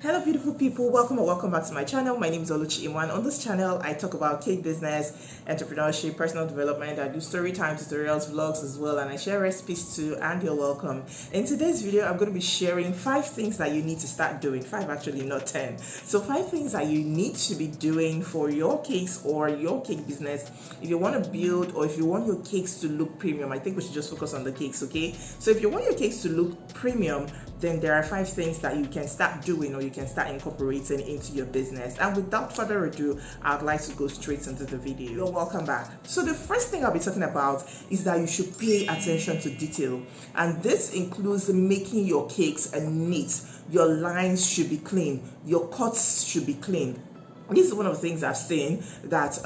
Hello beautiful people, welcome or welcome back to my channel. My name is Oluchiimoh, and on this channel I talk about cake business, entrepreneurship, personal development. I do story time, tutorials, vlogs as well, and I share recipes too, and you're welcome. In today's video I'm going to be sharing 5 things that you need to start doing. 5 actually, not 10. So 5 things that you need to be doing for your cakes or your cake business if you want to build, or if you want your cakes to look premium. I think we should just focus on the cakes, okay? So if you want your cakes to look premium, then there are 5 things that you can start doing or you can start incorporating into your business. And without further ado, I'd like to go straight into the video. You're welcome back. So the first thing I'll be talking about is that you should pay attention to detail. And this includes making your cakes neat. Your lines should be clean. Your cuts should be clean. This is one of the things I've seen that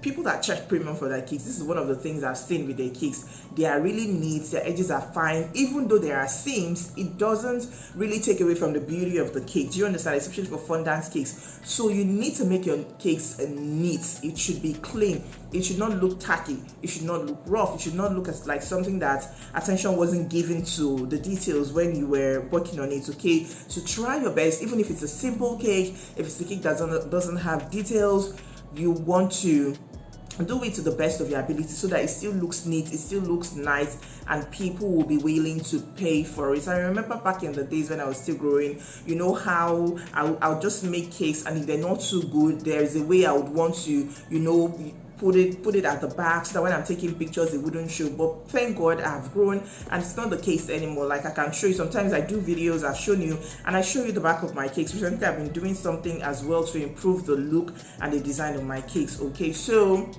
people that charge premium for their cakes, this is one of the things I've seen with their cakes. They are really neat, their edges are fine. Even though there are seams, it doesn't really take away from the beauty of the cake. Do you understand? Especially for fondant cakes. So you need to make your cakes neat. It should be clean. It should not look tacky. It should not look rough. It should not look as like something that attention wasn't given to the details when you were working on it, okay? So try your best, even if it's a simple cake, if it's a cake that doesn't have details, you want to do it to the best of your ability so that it still looks neat, it still looks nice, and people will be willing to pay for it. I remember back in the days when I was still growing, you know how I'll just make cakes, and if they're not too good, there is a way I would want to, you know, put it at the back so that when I'm taking pictures it wouldn't show. But thank God I've grown and it's not the case anymore. Like I can show you, sometimes I do videos, I've shown you, and I show you the back of my cakes. Recently I've been doing something as well to improve the look and the design of my cakes, okay? So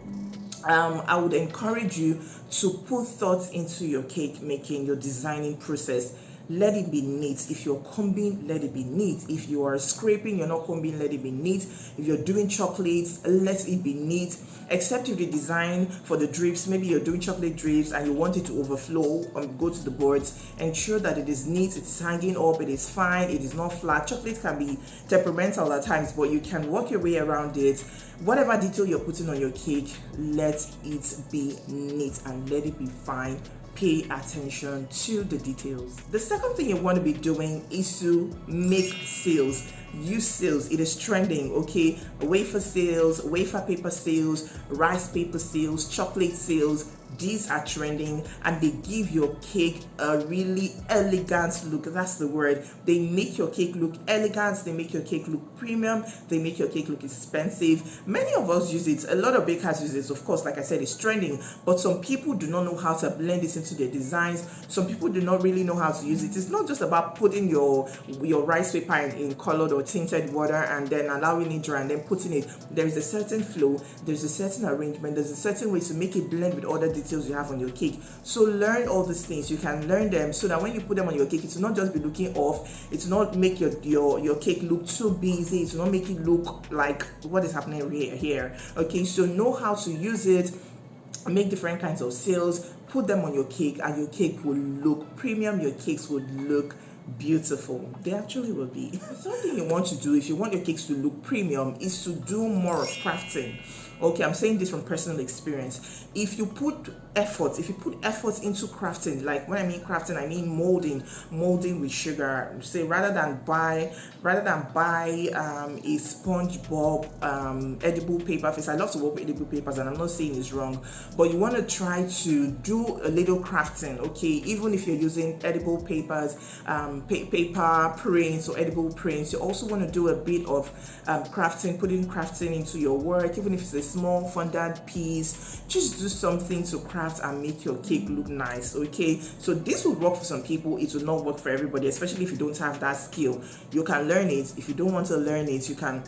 I would encourage you to put thought into your cake making, your designing process. Let it be neat. If you're combing, let it be neat. If you are scraping, you're not combing, let it be neat. If you're doing chocolates, let it be neat. Except if you design for the drips, maybe you're doing chocolate drips and you want it to overflow and go to the boards, ensure that it is neat, it's hanging up, it is fine, it is not flat. Chocolate can be temperamental at times, but you can work your way around it. Whatever detail you're putting on your cake, let it be neat and let it be fine. Pay attention to the details. The second thing you want to be doing is to make sales. Use sales. It is trending, okay? Wafer sales, wafer paper sales, rice paper sales, chocolate sales. These are trending and they give your cake a really elegant look. That's the word. They make your cake look elegant. They make your cake look premium. They make your cake look expensive. Many of us use it. A lot of bakers use it. Of course, like I said, it's trending. But some people do not know how to blend it into their designs. Some people do not really know how to use it. It's not just about putting your rice paper in colored or tinted water and then allowing it dry and then putting it. There is a certain flow. There's a certain arrangement. There's a certain way to make it blend with other details you have on your cake. So learn all these things. You can learn them so that when you put them on your cake, it will not just be looking off. It will not make your cake look too busy. It will not make it look like what is happening here. Okay, so know how to use it. Make different kinds of sales, put them on your cake, and your cake will look premium. Your cakes would look beautiful. They actually will be. Something you want to do if you want your cakes to look premium is to do more of crafting. Okay, I'm saying this from personal experience. If you put effort into crafting, like when I mean crafting, I mean molding with sugar. Say rather than buy a SpongeBob edible paper face. I love to work with edible papers, and I'm not saying it's wrong, but you want to try to do a little crafting. Okay, even if you're using edible papers, paper prints or edible prints, you also want to do a bit of crafting, putting crafting into your work, even if it's a small fondant piece. Just do something to craft and make your cake look nice, okay? So this will work for some people. It will not work for everybody, especially if you don't have that skill. You can learn it. If you don't want to learn it, you can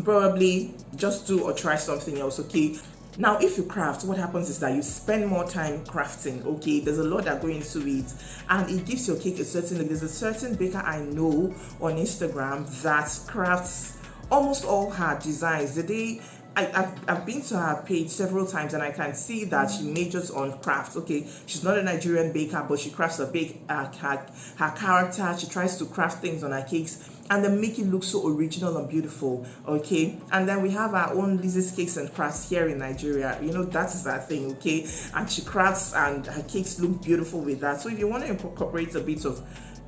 probably just do or try something else, okay? Now, if you craft, what happens is that you spend more time crafting, okay? There's a lot that go into it, and it gives your cake a certain look. There's a certain baker I know on Instagram that crafts almost all her designs. I've been to her page several times and I can see that she majors on craft. Okay, she's not a Nigerian baker, but she crafts her character. She tries to craft things on her cakes and then make it look so original and beautiful. Okay, and then we have our own Lizzie's Cakes and Crafts here in Nigeria. You know, that is her thing. Okay, and she crafts and her cakes look beautiful with that. So if you want to incorporate a bit of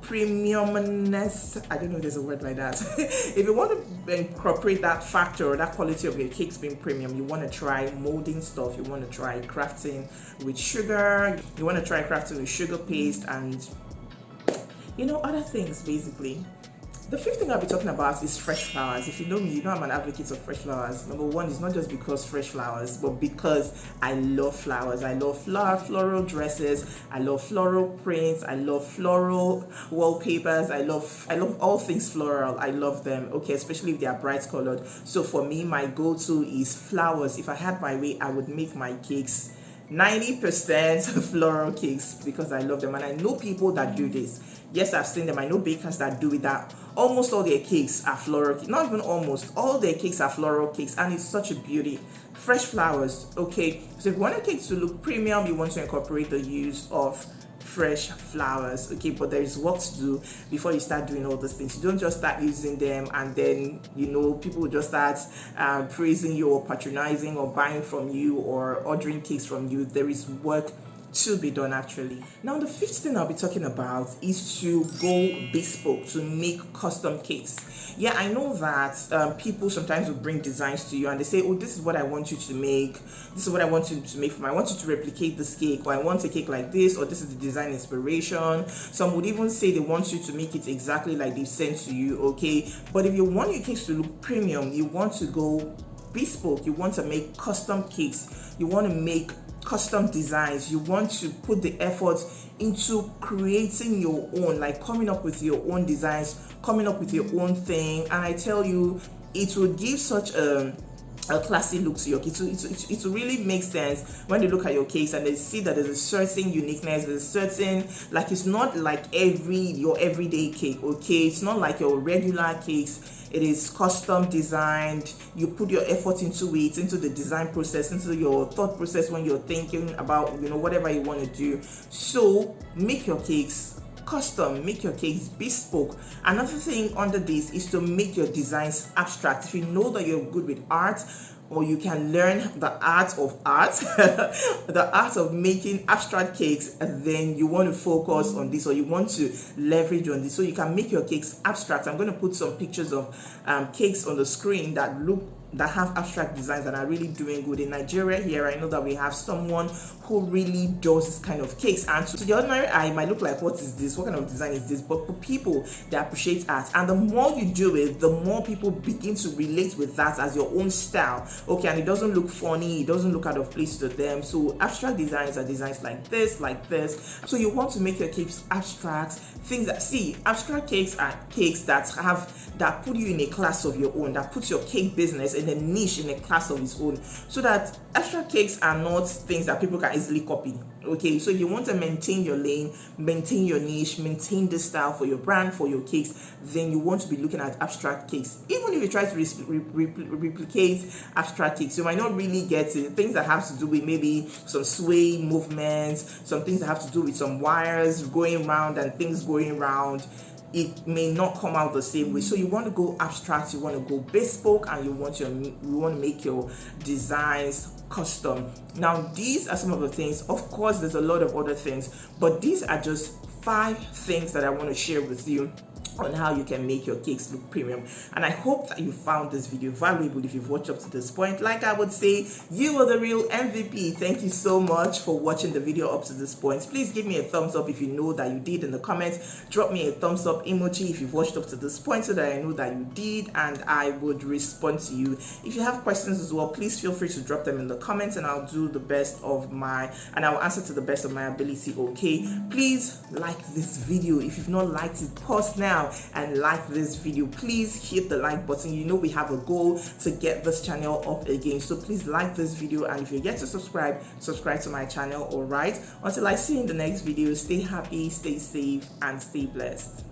premiumness, I don't know if there's a word like that. If you want to incorporate that factor or that quality of your cakes being premium, you want to try molding stuff, you want to try crafting with sugar, you want to try crafting with sugar paste, and other things basically. The fifth thing I'll be talking about is fresh flowers. If you know me, you know I'm an advocate of fresh flowers. Number one is not just because fresh flowers, but because I love flowers. I love floral dresses. I love floral prints. I love floral wallpapers. I love all things floral. I love them. Okay, especially if they are bright colored. So for me, my go-to is flowers. If I had my way, I would make my cakes 90% floral cakes because I love them, and I know people that do this. Yes, I've seen them. I know bakers that do it, that almost all their cakes are floral. Not even almost, all their cakes are floral cakes, and it's such a beauty. Fresh flowers, okay? So if you want your cakes to look premium, you want to incorporate the use of fresh flowers, okay? But there is work to do before you start doing all these things. You don't just start using them and then people will just start praising you or patronizing or buying from you or ordering cakes from you. There is work to be done actually. Now the fifth thing I'll be talking about is to go bespoke, to make custom cakes. Yeah, I know that people sometimes will bring designs to you and they say, oh, this is what I want you to make, this is what I want you to make for me, I want you to replicate this cake, or I want a cake like this, or this is the design inspiration. Some would even say they want you to make it exactly like they've sent to you, okay? But if you want your cakes to look premium, you want to go bespoke, you want to make custom cakes, you want to make custom designs, you want to put the effort into creating your own, like coming up with your own designs, coming up with your own thing. And I tell you, it will give such a classy look to your cake. It will really make sense when they look at your cakes and they see that there's a certain uniqueness, there's a certain, like, it's not like your everyday cake, okay? It's not like your regular cakes. It is custom designed. You put your effort into it, into the design process, into your thought process when you're thinking about whatever you want to do. So make your cakes custom, make your cakes bespoke. Another thing under this is to make your designs abstract. If you know that you're good with art, or you can learn the art of art, the art of making abstract cakes, and then you want to focus on this, or you want to leverage on this, so you can make your cakes abstract. I'm going to put some pictures of cakes on the screen that have abstract designs and are really doing good. In Nigeria here, I know that we have someone who really does this kind of cakes, and to the ordinary eye, it might look like, what is this? What kind of design is this? But for people, they appreciate art, and the more you do it, the more people begin to relate with that as your own style, okay? And it doesn't look funny, it doesn't look out of place to them. So abstract designs are designs like this. So you want to make your cakes abstract, things that, abstract cakes are cakes that put you in a class of your own, that puts your cake business in a niche, in a class of its own, so that abstract cakes are not things that people can easily copy, okay? So you want to maintain your lane, maintain your niche, maintain the style for your brand, for your cakes, then you want to be looking at abstract cakes. Even if you try to replicate abstract cakes, you might not really get it. Things that have to do with maybe some sway movements, some things that have to do with some wires going around and things going around, it may not come out the same way. So you want to go abstract, you want to go bespoke, and you want to make your designs custom. Now these are some of the things. Of course, there's a lot of other things, but these are just 5 things that I want to share with you on how you can make your cakes look premium. And I hope that you found this video valuable. If you've watched up to this point, like I would say, you are the real MVP. Thank you so much for watching the video up to this point. Please give me a thumbs up if you know that you did in the comments. Drop me a thumbs up emoji if you've watched up to this point, so that I know that you did, and I would respond to you. If you have questions as well, please feel free to drop them in the comments, and I'll do the best of I'll answer to the best of my ability, okay? Please like this video. If you've not liked it, pause now and like this video. Please hit the like button. You know we have a goal to get this channel up again, so please like this video, and if you get to subscribe to my channel. All right, until I see you in the next video, stay happy, stay safe, and stay blessed.